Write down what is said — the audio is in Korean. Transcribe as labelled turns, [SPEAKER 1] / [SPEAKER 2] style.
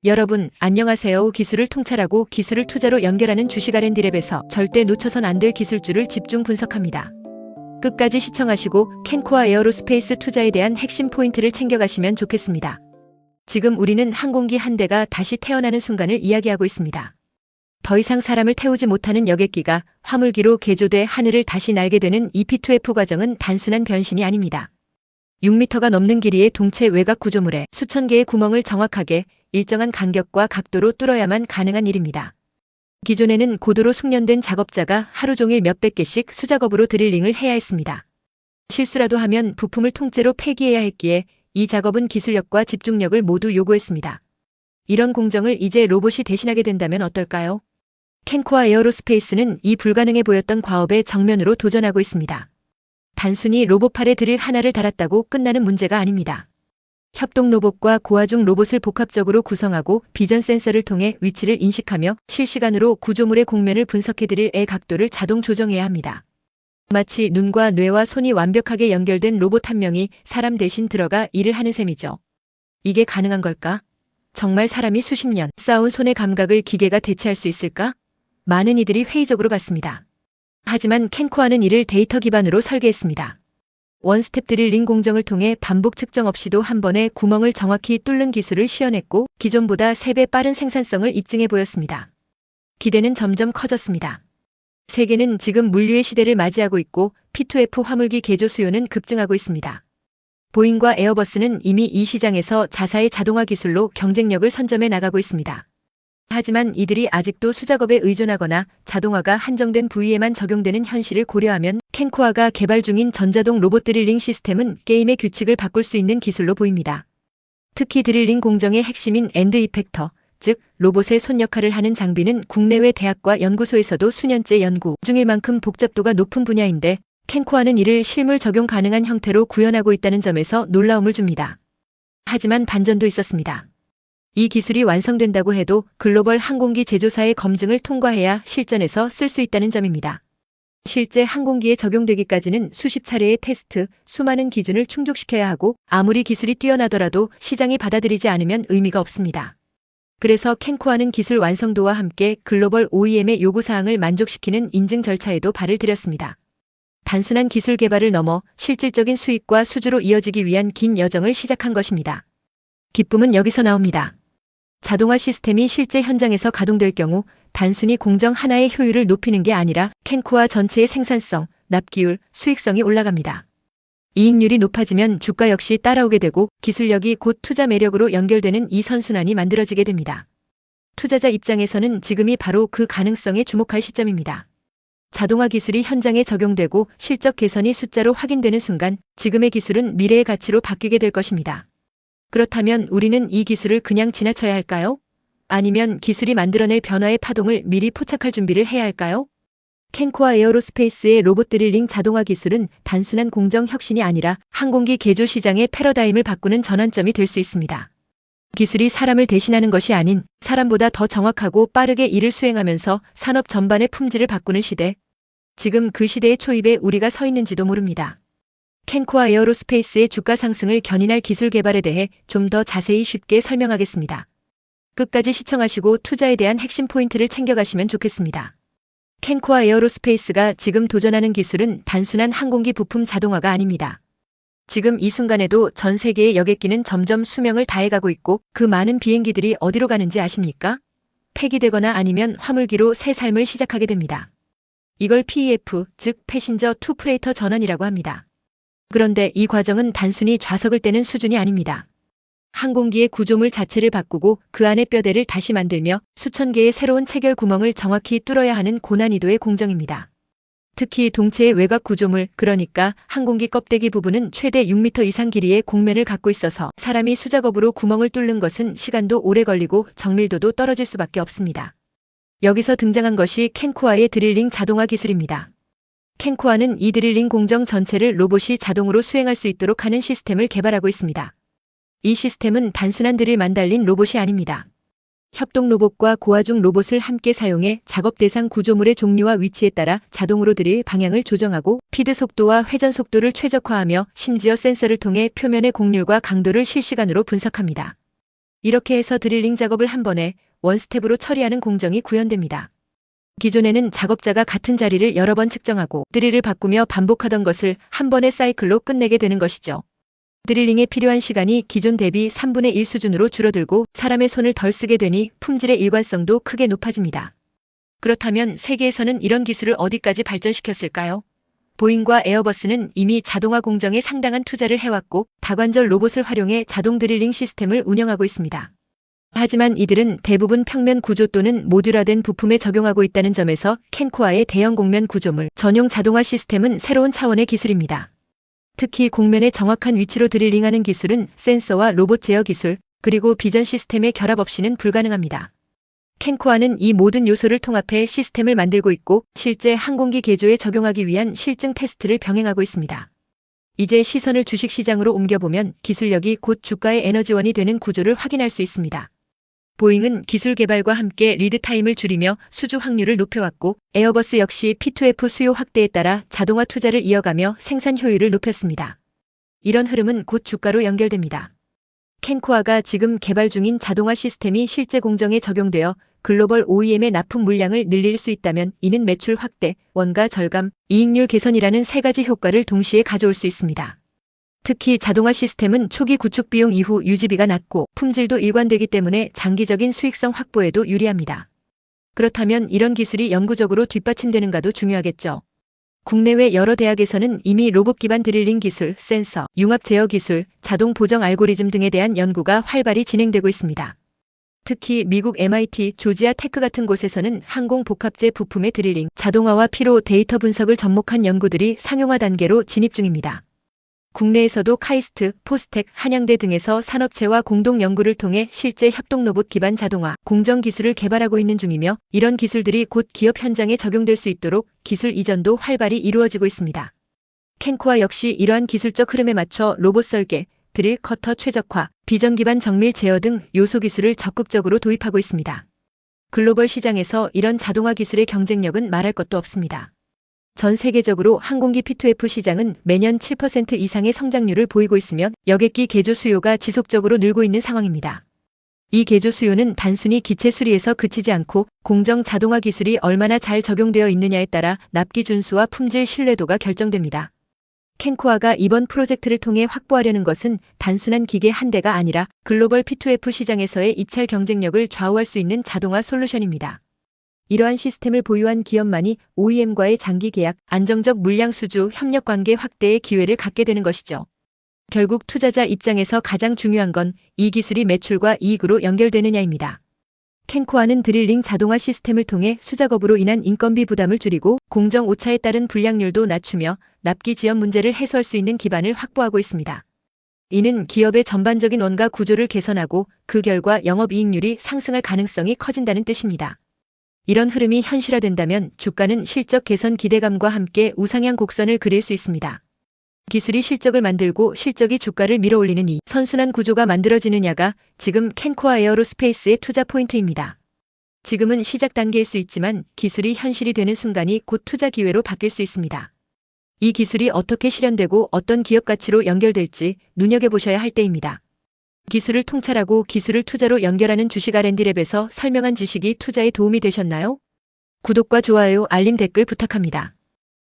[SPEAKER 1] 여러분, 안녕하세요. 기술을 통찰하고 기술을 투자로 연결하는 주식 R&D랩에서 절대 놓쳐선 안 될 기술주를 집중 분석합니다. 끝까지 시청하시고 캔코아 에어로스페이스 투자에 대한 핵심 포인트를 챙겨가시면 좋겠습니다. 지금 우리는 항공기 한 대가 다시 태어나는 순간을 이야기하고 있습니다. 더 이상 사람을 태우지 못하는 여객기가 화물기로 개조돼 하늘을 다시 날게 되는 이 P2F 과정은 단순한 변신이 아닙니다. 6m가 넘는 길이의 동체 외곽 구조물에 수천 개의 구멍을 정확하게 일정한 간격과 각도로 뚫어야만 가능한 일입니다. 기존에는 고도로 숙련된 작업자가 하루 종일 몇백 개씩 수작업으로 드릴링을 해야 했습니다. 실수라도 하면 부품을 통째로 폐기해야 했기에 이 작업은 기술력과 집중력을 모두 요구했습니다. 이런 공정을 이제 로봇이 대신하게 된다면 어떨까요? 캔코아 에어로스페이스는 이 불가능해 보였던 과업에 정면으로 도전하고 있습니다. 단순히 로봇팔에 드릴 하나를 달았다고 끝나는 문제가 아닙니다. 협동 로봇과 고화중 로봇을 복합적으로 구성하고 비전 센서를 통해 위치를 인식하며 실시간으로 구조물의 곡면을 분석해 드릴의 각도를 자동 조정해야 합니다. 마치 눈과 뇌와 손이 완벽하게 연결된 로봇 한 명이 사람 대신 들어가 일을 하는 셈이죠. 이게 가능한 걸까? 정말 사람이 수십 년 쌓아온 손의 감각을 기계가 대체할 수 있을까? 많은 이들이 회의적으로 봤습니다. 하지만 캔코아는 이를 데이터 기반으로 설계했습니다. 원스텝 드릴링 공정을 통해 반복 측정 없이도 한 번에 구멍을 정확히 뚫는 기술을 시연했고 기존보다 3배 빠른 생산성을 입증해 보였습니다. 기대는 점점 커졌습니다. 세계는 지금 물류의 시대를 맞이하고 있고 P2F 화물기 개조 수요는 급증하고 있습니다. 보잉과 에어버스는 이미 이 시장에서 자사의 자동화 기술로 경쟁력을 선점해 나가고 있습니다. 하지만 이들이 아직도 수작업에 의존하거나 자동화가 한정된 부위에만 적용되는 현실을 고려하면 캔코아가 개발 중인 전자동 로봇 드릴링 시스템은 게임의 규칙을 바꿀 수 있는 기술로 보입니다. 특히 드릴링 공정의 핵심인 엔드 이펙터, 즉 로봇의 손 역할을 하는 장비는 국내외 대학과 연구소에서도 수년째 연구 중일 만큼 복잡도가 높은 분야인데 캔코아는 이를 실물 적용 가능한 형태로 구현하고 있다는 점에서 놀라움을 줍니다. 하지만 반전도 있었습니다. 이 기술이 완성된다고 해도 글로벌 항공기 제조사의 검증을 통과해야 실전에서 쓸 수 있다는 점입니다. 실제 항공기에 적용되기까지는 수십 차례의 테스트, 수많은 기준을 충족시켜야 하고 아무리 기술이 뛰어나더라도 시장이 받아들이지 않으면 의미가 없습니다. 그래서 캔코아는 기술 완성도와 함께 글로벌 OEM의 요구사항을 만족시키는 인증 절차에도 발을 들였습니다. 단순한 기술 개발을 넘어 실질적인 수익과 수주로 이어지기 위한 긴 여정을 시작한 것입니다. 기쁨은 여기서 나옵니다. 자동화 시스템이 실제 현장에서 가동될 경우 단순히 공정 하나의 효율을 높이는 게 아니라 캔코아 전체의 생산성, 납기율, 수익성이 올라갑니다. 이익률이 높아지면 주가 역시 따라오게 되고 기술력이 곧 투자 매력으로 연결되는 이 선순환이 만들어지게 됩니다. 투자자 입장에서는 지금이 바로 그 가능성에 주목할 시점입니다. 자동화 기술이 현장에 적용되고 실적 개선이 숫자로 확인되는 순간 지금의 기술은 미래의 가치로 바뀌게 될 것입니다. 그렇다면 우리는 이 기술을 그냥 지나쳐야 할까요? 아니면 기술이 만들어낼 변화의 파동을 미리 포착할 준비를 해야 할까요? 캔코아 에어로스페이스의 로봇 드릴링 자동화 기술은 단순한 공정 혁신이 아니라 항공기 개조 시장의 패러다임을 바꾸는 전환점이 될 수 있습니다. 기술이 사람을 대신하는 것이 아닌 사람보다 더 정확하고 빠르게 일을 수행하면서 산업 전반의 품질을 바꾸는 시대. 지금 그 시대의 초입에 우리가 서 있는지도 모릅니다. 캔코아 에어로스페이스의 주가 상승을 견인할 기술 개발에 대해 좀 더 자세히 쉽게 설명하겠습니다. 끝까지 시청하시고 투자에 대한 핵심 포인트를 챙겨가시면 좋겠습니다. 캔코아 에어로스페이스가 지금 도전하는 기술은 단순한 항공기 부품 자동화가 아닙니다. 지금 이 순간에도 전 세계의 여객기는 점점 수명을 다해가고 있고 그 많은 비행기들이 어디로 가는지 아십니까? 폐기되거나 아니면 화물기로 새 삶을 시작하게 됩니다. 이걸 PEF, 즉 패신저 투 프레이터 전환이라고 합니다. 그런데 이 과정은 단순히 좌석을 떼는 수준이 아닙니다. 항공기의 구조물 자체를 바꾸고 그 안의 뼈대를 다시 만들며 수천 개의 새로운 체결 구멍을 정확히 뚫어야 하는 고난이도의 공정입니다. 특히 동체의 외곽 구조물, 그러니까 항공기 껍데기 부분은 최대 6m 이상 길이의 곡면을 갖고 있어서 사람이 수작업으로 구멍을 뚫는 것은 시간도 오래 걸리고 정밀도도 떨어질 수밖에 없습니다. 여기서 등장한 것이 캔코아의 드릴링 자동화 기술입니다. 캔코아는 이 드릴링 공정 전체를 로봇이 자동으로 수행할 수 있도록 하는 시스템을 개발하고 있습니다. 이 시스템은 단순한 드릴만 달린 로봇이 아닙니다. 협동 로봇과 고화중 로봇을 함께 사용해 작업 대상 구조물의 종류와 위치에 따라 자동으로 드릴 방향을 조정하고 피드 속도와 회전 속도를 최적화하며 심지어 센서를 통해 표면의 곡률과 강도를 실시간으로 분석합니다. 이렇게 해서 드릴링 작업을 한 번에 원스텝으로 처리하는 공정이 구현됩니다. 기존에는 작업자가 같은 자리를 여러 번 측정하고 드릴을 바꾸며 반복하던 것을 한 번의 사이클로 끝내게 되는 것이죠. 드릴링에 필요한 시간이 기존 대비 3분의 1 수준으로 줄어들고 사람의 손을 덜 쓰게 되니 품질의 일관성도 크게 높아집니다. 그렇다면 세계에서는 이런 기술을 어디까지 발전시켰을까요? 보잉과 에어버스는 이미 자동화 공정에 상당한 투자를 해왔고 다관절 로봇을 활용해 자동 드릴링 시스템을 운영하고 있습니다. 하지만 이들은 대부분 평면 구조 또는 모듈화된 부품에 적용하고 있다는 점에서 캔코아의 대형 곡면 구조물 전용 자동화 시스템은 새로운 차원의 기술입니다. 특히 곡면의 정확한 위치로 드릴링하는 기술은 센서와 로봇 제어 기술, 그리고 비전 시스템의 결합 없이는 불가능합니다. 캔코아는 이 모든 요소를 통합해 시스템을 만들고 있고 실제 항공기 개조에 적용하기 위한 실증 테스트를 병행하고 있습니다. 이제 시선을 주식시장으로 옮겨보면 기술력이 곧 주가의 에너지원이 되는 구조를 확인할 수 있습니다. 보잉은 기술 개발과 함께 리드 타임을 줄이며 수주 확률을 높여왔고 에어버스 역시 P2F 수요 확대에 따라 자동화 투자를 이어가며 생산 효율을 높였습니다. 이런 흐름은 곧 주가로 연결됩니다. 캔코아가 지금 개발 중인 자동화 시스템이 실제 공정에 적용되어 글로벌 OEM의 납품 물량을 늘릴 수 있다면 이는 매출 확대, 원가 절감, 이익률 개선이라는 세 가지 효과를 동시에 가져올 수 있습니다. 특히 자동화 시스템은 초기 구축 비용 이후 유지비가 낮고 품질도 일관되기 때문에 장기적인 수익성 확보에도 유리합니다. 그렇다면 이런 기술이 영구적으로 뒷받침되는가도 중요하겠죠. 국내외 여러 대학에서는 이미 로봇 기반 드릴링 기술, 센서, 융합 제어 기술, 자동 보정 알고리즘 등에 대한 연구가 활발히 진행되고 있습니다. 특히 미국 MIT, 조지아 테크 같은 곳에서는 항공 복합재 부품의 드릴링, 자동화와 피로 데이터 분석을 접목한 연구들이 상용화 단계로 진입 중입니다. 국내에서도 카이스트, 포스텍, 한양대 등에서 산업체와 공동 연구를 통해 실제 협동 로봇 기반 자동화, 공정 기술을 개발하고 있는 중이며 이런 기술들이 곧 기업 현장에 적용될 수 있도록 기술 이전도 활발히 이루어지고 있습니다. 캔코아 역시 이러한 기술적 흐름에 맞춰 로봇 설계, 드릴 커터 최적화, 비전 기반 정밀 제어 등 요소 기술을 적극적으로 도입하고 있습니다. 글로벌 시장에서 이런 자동화 기술의 경쟁력은 말할 것도 없습니다. 전 세계적으로 항공기 P2F 시장은 매년 7% 이상의 성장률을 보이고 있으며 여객기 개조 수요가 지속적으로 늘고 있는 상황입니다. 이 개조 수요는 단순히 기체 수리에서 그치지 않고 공정 자동화 기술이 얼마나 잘 적용되어 있느냐에 따라 납기 준수와 품질 신뢰도가 결정됩니다. 캔코아가 이번 프로젝트를 통해 확보하려는 것은 단순한 기계 한 대가 아니라 글로벌 P2F 시장에서의 입찰 경쟁력을 좌우할 수 있는 자동화 솔루션입니다. 이러한 시스템을 보유한 기업만이 OEM과의 장기 계약, 안정적 물량 수주, 협력 관계 확대의 기회를 갖게 되는 것이죠. 결국 투자자 입장에서 가장 중요한 건 이 기술이 매출과 이익으로 연결되느냐입니다. 캔코아는 드릴링 자동화 시스템을 통해 수작업으로 인한 인건비 부담을 줄이고 공정 오차에 따른 불량률도 낮추며 납기 지연 문제를 해소할 수 있는 기반을 확보하고 있습니다. 이는 기업의 전반적인 원가 구조를 개선하고 그 결과 영업이익률이 상승할 가능성이 커진다는 뜻입니다. 이런 흐름이 현실화된다면 주가는 실적 개선 기대감과 함께 우상향 곡선을 그릴 수 있습니다. 기술이 실적을 만들고 실적이 주가를 밀어올리는 이 선순환 구조가 만들어지느냐가 지금 캔코아 에어로스페이스의 투자 포인트입니다. 지금은 시작 단계일 수 있지만 기술이 현실이 되는 순간이 곧 투자 기회로 바뀔 수 있습니다. 이 기술이 어떻게 실현되고 어떤 기업 가치로 연결될지 눈여겨보셔야 할 때입니다. 기술을 통찰하고 기술을 투자로 연결하는 주식 R&D랩에서 설명한 지식이 투자에 도움이 되셨나요? 구독과 좋아요, 알림 댓글 부탁합니다.